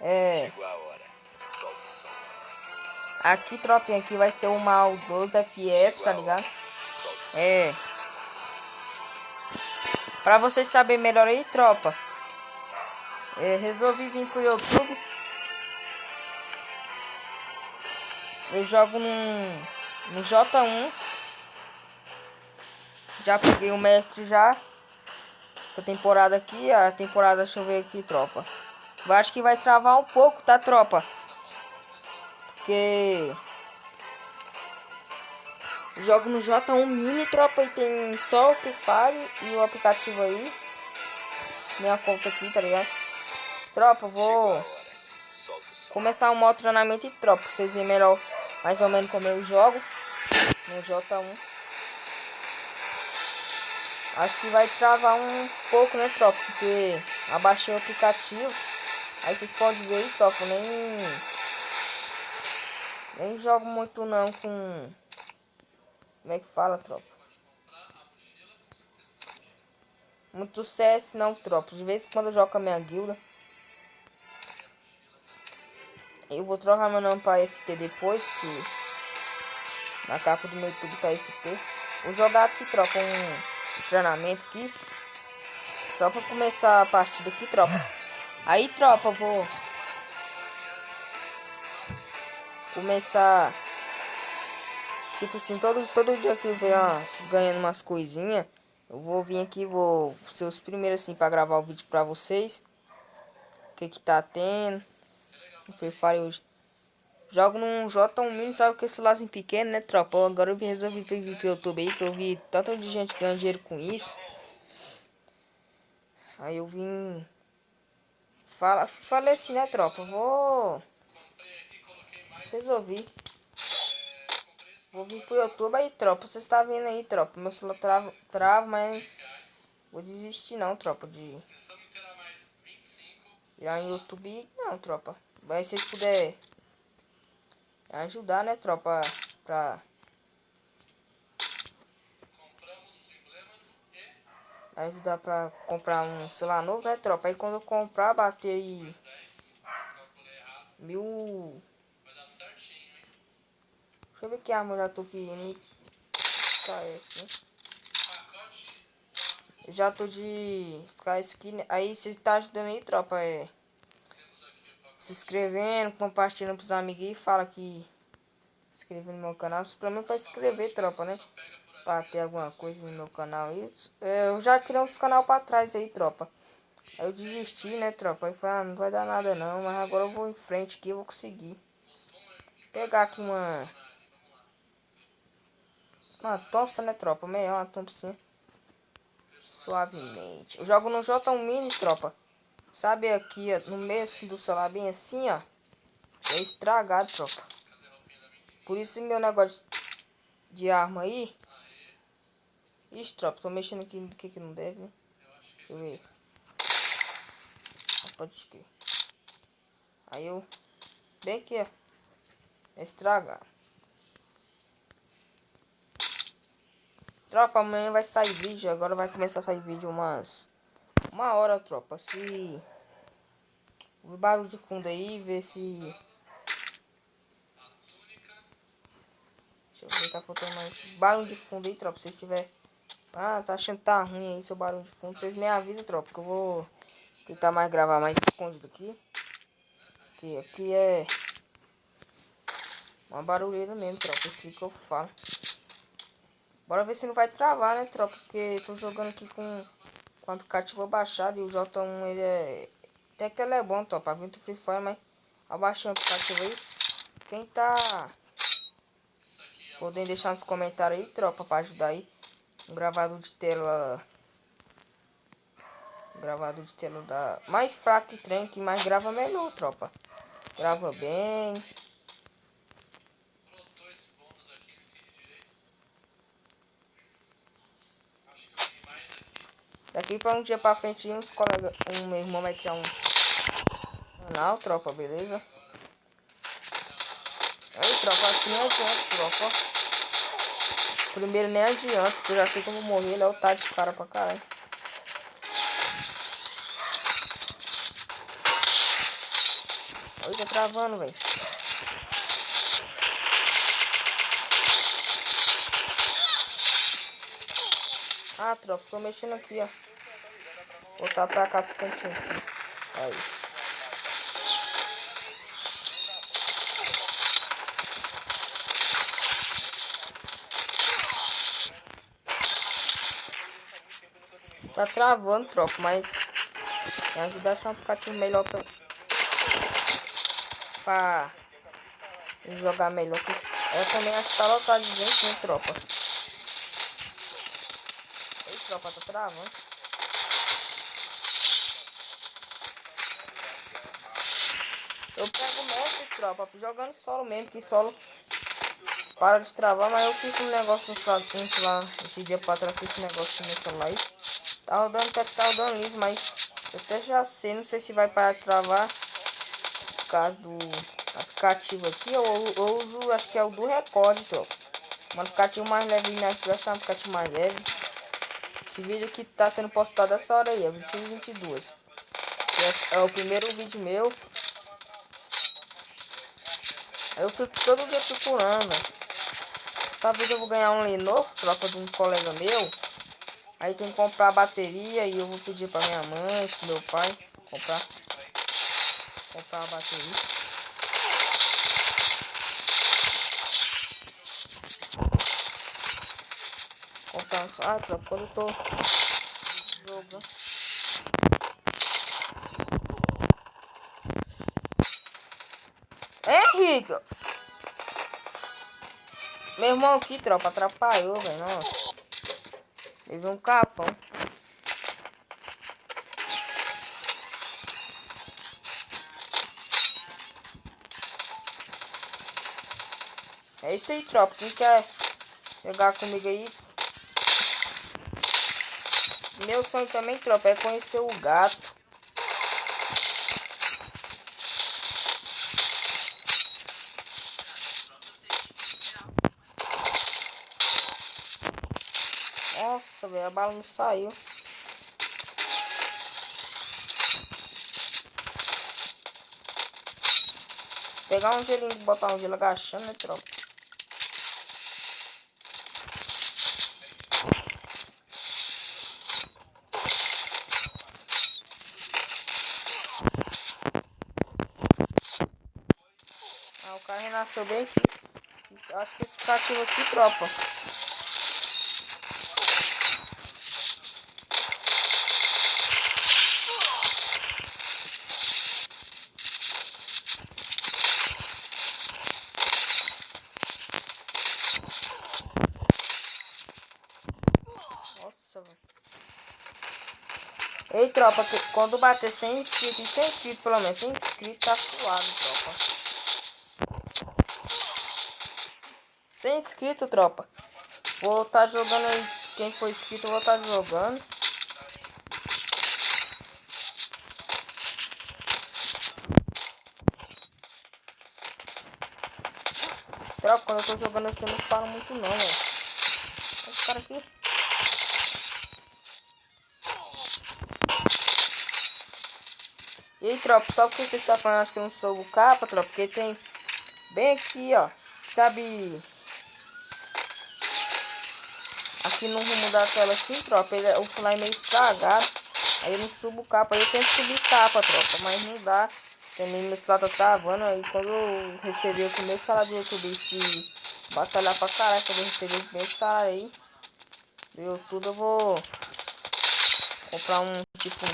É. Aqui, tropinha, aqui vai ser o mal 12 FF, tá ligado? É. Pra vocês saberem melhor aí, tropa. Resolvi vir pro YouTube. Eu jogo no J1. Já peguei o mestre já. Essa temporada aqui, a temporada, deixa eu ver aqui, tropa. Eu acho que vai travar um pouco, tá, tropa? Porque jogo no J1 Mini, tropa, e tem só o Free Fire e o aplicativo aí. Minha conta aqui, tá ligado? Tropa, vou começar um modo treinamento e tropa, pra vocês verem melhor mais ou menos como eu jogo no J1. Acho que vai travar um pouco, né, tropa? Porque abaixei o aplicativo. Aí vocês podem ver aí, tropa, nem jogo muito não com... Como é que fala, tropa? Muito CS não, tropa. De vez em quando eu jogo com a minha guilda. Eu vou trocar meu nome pra FT depois, que na capa do meu YouTube tá FT. Vou jogar aqui, tropa, um treinamento aqui. Só pra começar a partida aqui, tropa. Aí, tropa, vou começar... Tipo assim, todo dia que eu venho ganhando umas coisinhas, eu vou vir aqui, vou ser os primeiros assim pra gravar o vídeo pra vocês. O que que tá tendo no Free Fire hoje. Jogo num J1 Mini, sabe que esse celularzinho pequeno, né, tropa? Agora eu resolvi vir pro YouTube aí, que eu vi tanta de gente ganhando dinheiro com isso. Aí eu vim... Falei assim, né, tropa? Resolvi. Vou vir pro YouTube aí, tropa. Vocês tá vendo aí, tropa. Meu celular trava, mas... Vou desistir não, tropa, de... Já em YouTube, não, tropa. Mas se vocês puderem ajudar, né, tropa, pra ajudar pra comprar um celular novo, né, tropa. Aí quando eu comprar, bater aí 1000... Deixa eu ver que arma eu já tô aqui, MKS, né? Eu já tô de Sky né? Aí vocês tá ajudando aí, tropa, se inscrevendo, compartilhando pros amiguinhos, fala que inscrevendo no meu canal, pelo menos pra inscrever, tropa, né? Pra ter alguma coisa no meu canal. Isso. Eu já criei uns canal pra trás aí, tropa. Aí eu desisti, né, tropa? Aí falei, não vai dar nada não, mas agora eu vou em frente aqui, eu vou conseguir. Pegar aqui uma Thompson, né, tropa? Melhor uma Thompson. Suavemente. Eu jogo no J1 Mini, tropa. Sabe aqui, ó, no meio assim, do celular, bem assim, ó. É estragado, tropa. Por isso meu negócio de arma aí. Ixi, tropa, tô mexendo aqui no que não deve, né? Deixa eu ver. Pode escrever. Aí eu... Bem aqui, ó. É estragado. Tropa, amanhã vai sair vídeo. Agora vai começar a sair vídeo umas... 1 hora, tropa. Se... O barulho de fundo aí, ver se... Deixa eu ver, tá faltando mais... Barulho de fundo aí, tropa. Se vocês tiver... Ah, tá achando que tá ruim aí seu barulho de fundo. Vocês me avisam, tropa, que eu vou tentar mais gravar mais escondido aqui. Que aqui é... uma barulheira mesmo, tropa. Assim que eu falo. Bora ver se não vai travar, né, tropa? Porque tô jogando aqui com o aplicativo baixado. E o J1, ele é... Até que ele é bom, tropa. Aguenta o Free Fire, mas... Abaixei o aplicativo aí. Quem tá... Podem deixar nos comentários aí, tropa, pra ajudar aí. Um gravador de tela... Gravador de tela da... Mais fraco que trem, que mais grava melhor, tropa. Grava bem. Daqui pra um dia pra frente, uns colegas... meu irmão vai criar um canal, tropa, beleza? Aí, tropa, acho que nem adianta, tropa. Primeiro nem adianta, porque eu já sei que eu vou morrer, ele é o tá de cara pra caralho. Oi, tá travando, velho. Ah, tropa, tô mexendo aqui, ó. Vou botar pra cá pro cantinho aqui. Aí. Tá travando, tropa, mas me ajuda a achar um aplicativo melhor pra jogar melhor. Eu também acho que tá lotado de gente, né, tropa? Ei, tropa, tá travando. Eu pego o mestre, tropa, jogando solo mesmo, que solo para de travar, mas eu fiz um negócio no celular esse dia pra trás, esse negócio no meu celular aí. Tá rodando, tá rodando liso, mas eu até já sei, não sei se vai parar de travar. Por causa do aplicativo aqui, eu uso, acho que é o do Record, tropa. Um aplicativo mais leve, né? Vai ser um aplicativo mais leve. Esse vídeo aqui tá sendo postado essa hora aí, é 21 e 22. É o primeiro vídeo meu. Eu fico todo dia procurando, velho. Talvez eu vou ganhar um Lenovo, troca de um colega meu. Aí tem que comprar a bateria e eu vou pedir pra minha mãe, pro meu pai, comprar a bateria. Comprar um... Ah, troca, quando eu tô jogando. Henrique! Meu irmão aqui, tropa, atrapalhou, velho. Nossa. Teve um capão. É isso aí, tropa. Quem quer jogar comigo aí? Meu sonho também, tropa, é conhecer o gato. Nossa, velho, a bala não saiu. Pegar um gelinho e botar um gelo agachando, né, tropa? Ah, o cara renasceu bem aqui. Acho que esse cativo aqui, tropa. Nossa, velho. Ei, tropa, quando bater 100 inscritos, e 100 inscritos pelo menos, 100 inscritos tá suave, tropa. 100 inscritos, tropa. Vou estar jogando aí. Quem for inscrito, eu vou estar jogando. Tropa, quando eu tô jogando aqui, eu não falo muito não, velho. Esse cara aqui. E aí, tropa, só porque você está falando, acho que eu não sou o capa, tropa, porque tem bem aqui, ó, sabe, aqui no rumo da tela assim, tropa, o celular é meio estragado, aí eu não subo o capa, aí eu tento subir capa, tropa, mas não dá, também meu celular tá travando, aí quando eu receber o primeiro salário do YouTube, se batalhar pra caralho, quando eu receber o primeiro salário aí do YouTube, eu vou comprar um, tipo,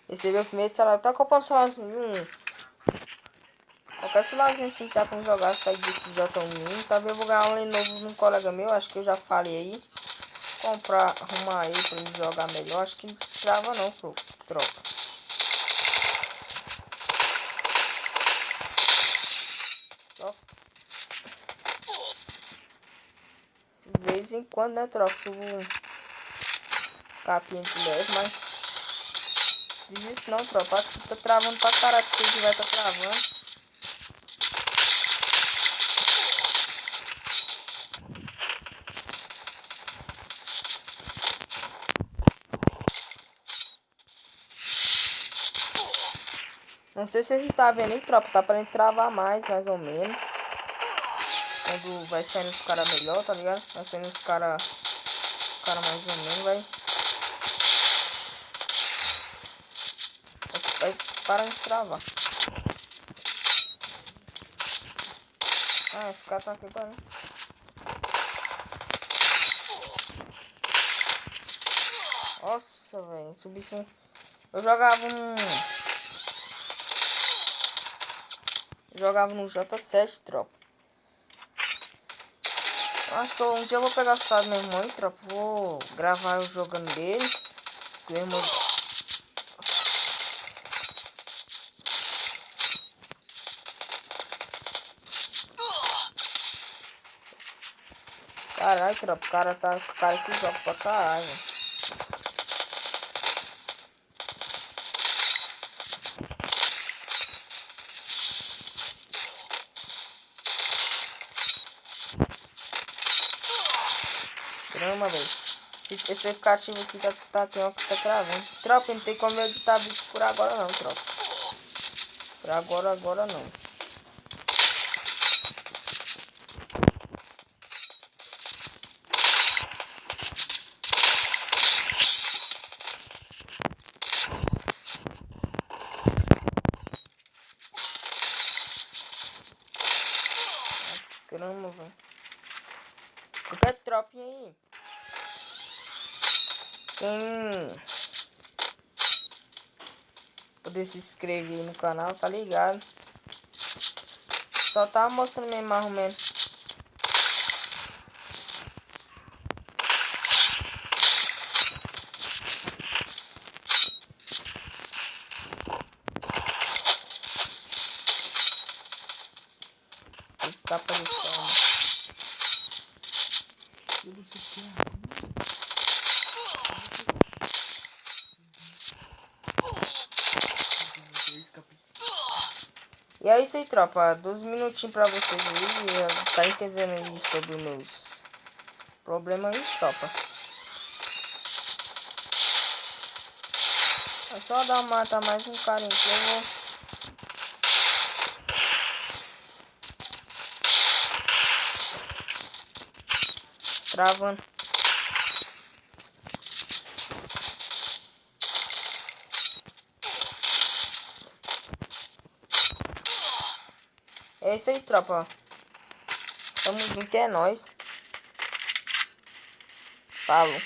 receber o primeiro salário, tá comprando celular qualquer celularzinho assim que dá pra jogar, sair desse J1. Talvez eu vou ganhar um Lenovo de um colega meu, acho que eu já falei aí. Comprar, arrumar aí pra me jogar melhor, acho que não trava não, tropa. Só de vez em quando, né, tropa, subo um capinha de leve, mas desiste não, tropa, acho que tá travando pra caralho, que se vai tá travando. Não sei se vocês estão vendo, hein, tropa. Tá pra travar mais ou menos. Quando vai saindo os caras melhor, tá ligado? Vai saindo os caras mais ou menos, vai parando de travar. Ah, esse cara tá aqui agora, né? Nossa, velho. Subisse um... Eu jogava no J7, tropa. Acho que um dia eu vou pegar o celular do meu irmão, tropa. Vou gravar eu jogando dele. Meu irmão... Caralho, tropa. O cara que joga pra caralho. Grama, velho. Esse aplicativo aqui tá travando. Tropa, não tem como eu editar vídeo por agora não, tropa. Por agora não. Grama, velho. Qualquer tropinha aí. Quem poder se inscrever no canal, tá ligado? Só tava mostrando mesmo mais ou menos. Capa de forma. E é isso aí, tropa. 12 minutinhos pra vocês aí. Tá entendendo aí sobre os meus problemas aí, tropa. É só matar mais um carinho que eu vou. Travando. É isso aí, tropa. Tamo junto, é nóis. Falou.